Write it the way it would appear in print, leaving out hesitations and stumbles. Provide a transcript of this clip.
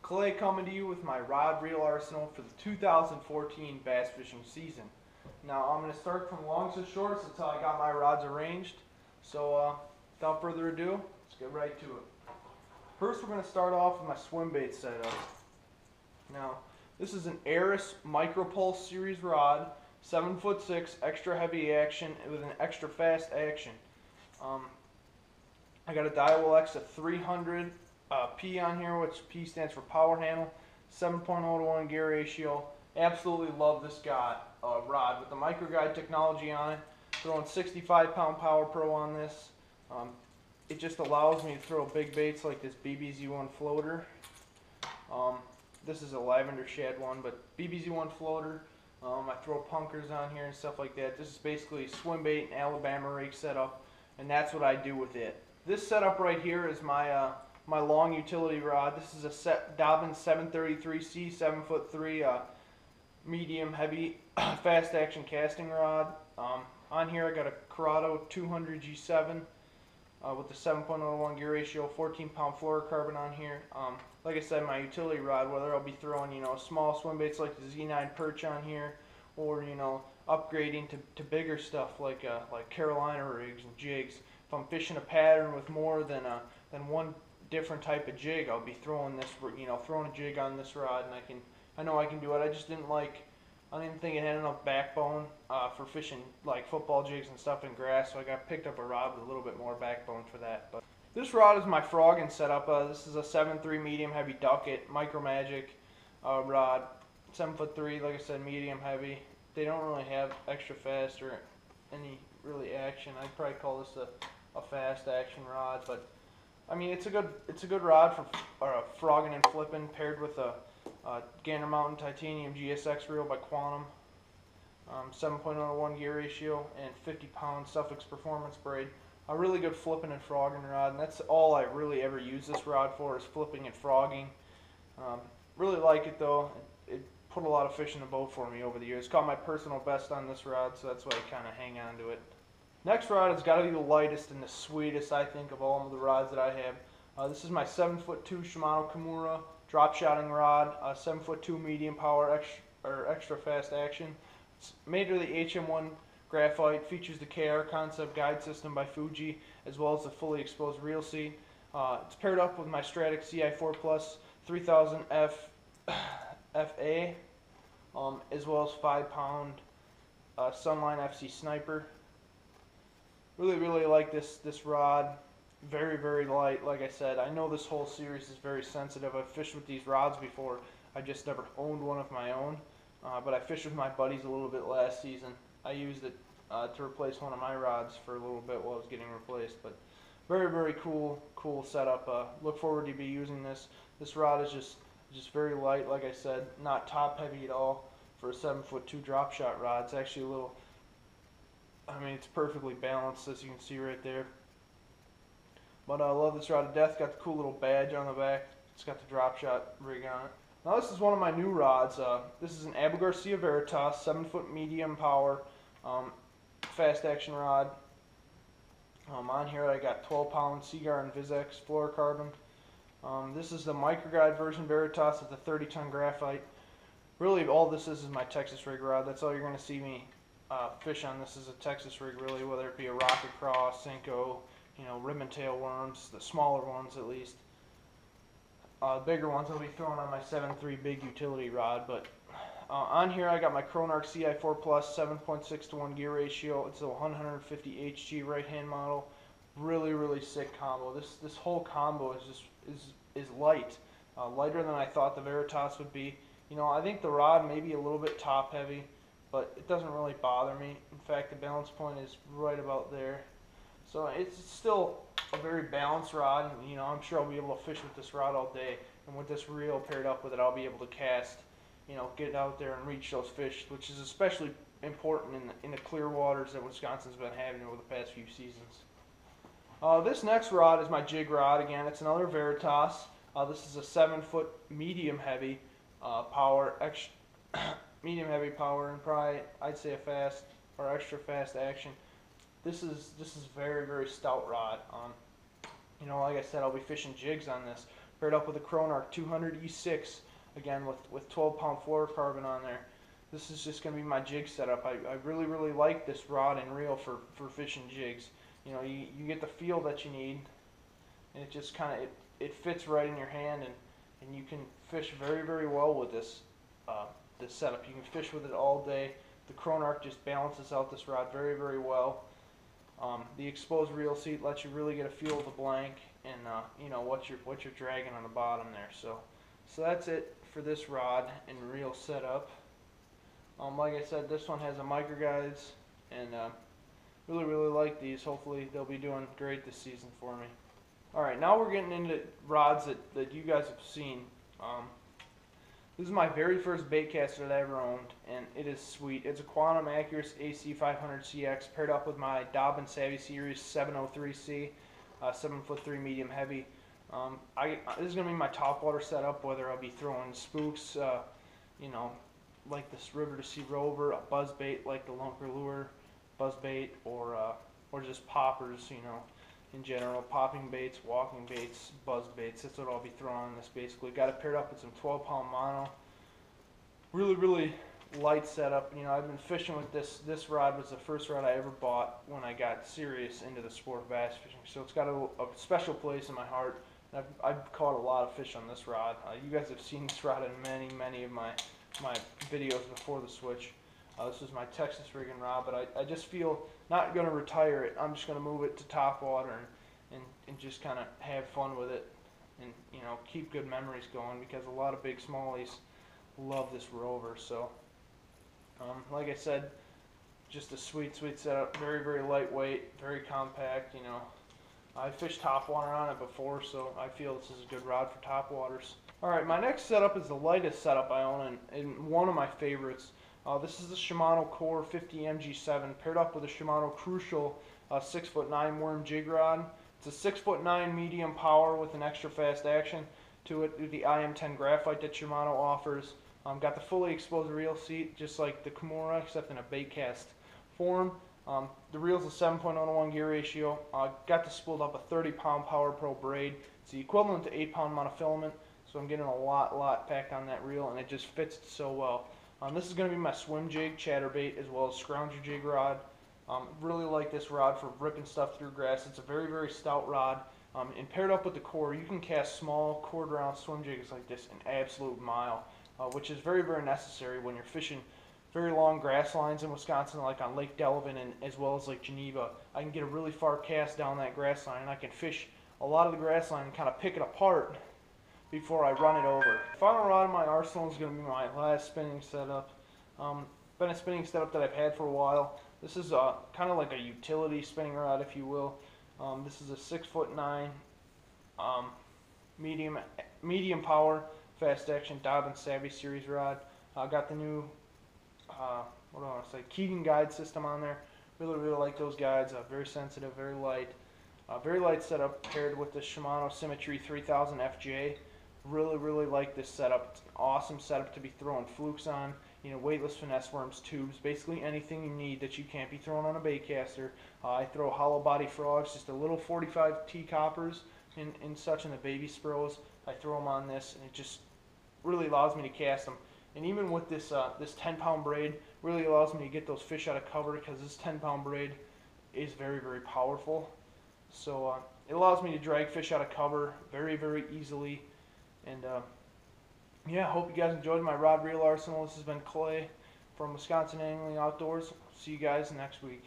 Clay coming to you with my rod reel arsenal for the 2014 bass fishing season. Now I'm going to start from longs to shorts until I got my rods arranged. So without further ado, let's get right to it. First we're going to start off with my Swimbait setup. Now this is an Aris Micropulse series rod, 7'6", extra heavy action with an extra fast action. I got a Daiwa X of 300 P on here, which P stands for power handle, 7.0 to 1 gear ratio. Absolutely love this rod with the micro guide technology on it. Throwing 65-pound Power Pro on this. It just allows me to throw big baits like this BBZ1 floater. This is a lavender shad one, but BBZ1 floater. I throw punkers on here and stuff like that. This is basically a Swimbait and Alabama rig setup, and that's what I do with it. This setup right here is my my long utility rod. This is a Dobbins 733C, 7'3", medium heavy fast action casting rod. On here I got a Corrado 200 G7 with the 7.0 to 1 gear ratio, 14-pound fluorocarbon on here. Like I said, my utility rod, whether I'll be throwing small swim baits like the Z9 perch on here, or upgrading to bigger stuff like Carolina rigs and jigs. If I'm fishing a pattern with more than one different type of jig, I'll be throwing this, throwing a jig on this rod, and I know I can do it. I just didn't think it had enough backbone for fishing like football jigs and stuff in grass, so I picked up a rod with a little bit more backbone for that. But this rod is my frogging setup. This is a 7'3" medium heavy Ducket Micro Magic rod, 7'3", like I said, medium heavy. They don't really have extra fast or any really action. I'd probably call this a fast action rod, but I mean it's a good rod for frogging and flipping, paired with a Gander Mountain Titanium GSX reel by Quantum, 7.0 to 1 gear ratio, and 50-pound Suffix Performance braid. A really good flipping and frogging rod, and that's all I really ever use this rod for, is flipping and frogging. Really like it though. It put a lot of fish in the boat for me over the years. Caught my personal best on this rod, so that's why I kind of hang on to it. Next rod has got to be the lightest and the sweetest, I think, of all of the rods that I have. This is my 7'2" Shimano Kimura drop shotting rod, 7'2" medium power extra fast action. It's made of the HM1 graphite, features the KR Concept guide system by Fuji, as well as the fully exposed reel seat. It's paired up with my Stratic CI4 Plus 3000 FA, as well as 5-pound Sunline FC Sniper. Really like this rod. Very light. Like I said, I know this whole series is very sensitive. I've fished with these rods before. I just never owned one of my own, but I fished with my buddies a little bit last season. I used it to replace one of my rods for a little bit while it was getting replaced. But very cool setup. Look forward to be using this. This rod is just very light. Like I said, not top heavy at all for a 7'2" drop shot rod. It's actually a little. I mean, it's perfectly balanced, as you can see right there. But I love this rod to death. Got the cool little badge on the back. It's got the drop shot rig on it. Now this is one of my new rods. This is an Abu Garcia Veritas 7-foot medium power fast action rod. On here I got 12-pound Seaguar and Vizex fluorocarbon. This is the microguide version Veritas with the 30-ton graphite. Really, all this is my Texas rig rod. That's all you're going to see me fish on. This is a Texas rig, really, whether it be a Rocket Cross, Senko, ribbon tail worms, the smaller ones at least. Bigger ones I'll be throwing on my 7'3" big utility rod. But on here I got my Cronarch CI4 Plus 7.6 to 1 gear ratio. It's a 150 HG right hand model. Really sick combo. This whole combo is light, lighter than I thought the Veritas would be. I think the rod may be a little bit top heavy, but it doesn't really bother me. In fact, the balance point is right about there. So it's still a very balanced rod, and I'm sure I'll be able to fish with this rod all day. And with this reel paired up with it, I'll be able to cast, get out there and reach those fish, which is especially important in the clear waters that Wisconsin's been having over the past few seasons. This next rod is my jig rod. Again, it's another Veritas. This is a 7-foot medium heavy power, medium heavy power, and probably I'd say a fast or extra fast action. This is very stout rod. Like I said, I'll be fishing jigs on this. paired up with a Cronarch 200 E6, again with 12-pound fluorocarbon on there. This is just going to be my jig setup. I really like this rod and reel for fishing jigs. You know, you get the feel that you need, and it just kind of it fits right in your hand, and you can fish very well with this this setup. You can fish with it all day. The Cronarch just balances out this rod very well. The exposed reel seat lets you really get a feel of the blank and you know what you're dragging on the bottom there. So that's it for this rod and reel setup. Like I said, this one has a micro guides, and really like these. Hopefully they'll be doing great this season for me. Alright, now we're getting into rods that you guys have seen. This is my very first bait caster that I ever owned, and it is sweet. It's a Quantum Accuracy AC500CX paired up with my Dobbin Savvy Series 703C, 7'3" medium heavy. This is going to be my topwater setup, whether I'll be throwing spooks, you know, like this River to Sea Rover, a buzz bait like the Lunker Lure buzz bait, or just poppers, you know, in general, popping baits, walking baits, buzz baits. That's what I'll be throwing on this basically. Got it paired up with some 12-pound mono. Really light setup. You know, I've been fishing with this rod. Was the first rod I ever bought when I got serious into the sport of bass fishing. So it's got a special place in my heart. And I've caught a lot of fish on this rod. You guys have seen this rod in many of my videos before the switch. This is my Texas rigging rod, but I just feel not going to retire it. I'm just going to move it to Topwater and just kind of have fun with it, and you know, keep good memories going, because a lot of big smallies love this rover. So like I said, just a sweet setup, very lightweight, very compact. You know, I fished Topwater on it before, so I feel this is a good rod for topwaters. Alright, my next setup is the lightest setup I own, and one of my favorites. This is the Shimano Core 50 MG7 paired up with a Shimano Crucial 6'9" worm jig rod. It's a 6'9" medium power with an extra fast action to it, the IM10 graphite that Shimano offers. Got the fully exposed reel seat, just like the Kimura, except in a bait cast form. The reel's a 7.01 gear ratio. Got this spooled up a 30-pound Power Pro braid. It's the equivalent to 8-pound monofilament, so I'm getting a lot packed on that reel, and it just fits so well. This is going to be my swim jig, chatterbait, as well as scrounger jig rod. Really like this rod for ripping stuff through grass. It's a very stout rod. And paired up with the Core, you can cast small quarter-ounce swim jigs like this an absolute mile, which is very necessary when you're fishing very long grass lines in Wisconsin, like on Lake Delavan and as well as Lake Geneva. I can get a really far cast down that grass line, and I can fish a lot of the grass line and kind of pick it apart before I run it over. The final rod in my arsenal is going to be my last spinning setup. Been a spinning setup that I've had for a while. This is kind of like a utility spinning rod, if you will. This is a 6'9" medium power fast action Dobbin Savvy Series rod. Got the new what do I want to say, Keating guide system on there. Really like those guides. Very sensitive, very light. Very light setup paired with the Shimano Symmetry 3000 FJ. Really like this setup. It's an awesome setup to be throwing flukes on, you know, weightless finesse worms, tubes, basically anything you need that you can't be throwing on a bait caster. I throw hollow body frogs, just a little 45 T coppers and such in the baby spros. I throw them on this, and it just really allows me to cast them. And even with this this 10-pound braid, really allows me to get those fish out of cover, because this 10-pound braid is very powerful. So it allows me to drag fish out of cover very easily. And yeah, hope you guys enjoyed my rod reel arsenal. This has been Clay from Wisconsin Angling Outdoors. See you guys next week.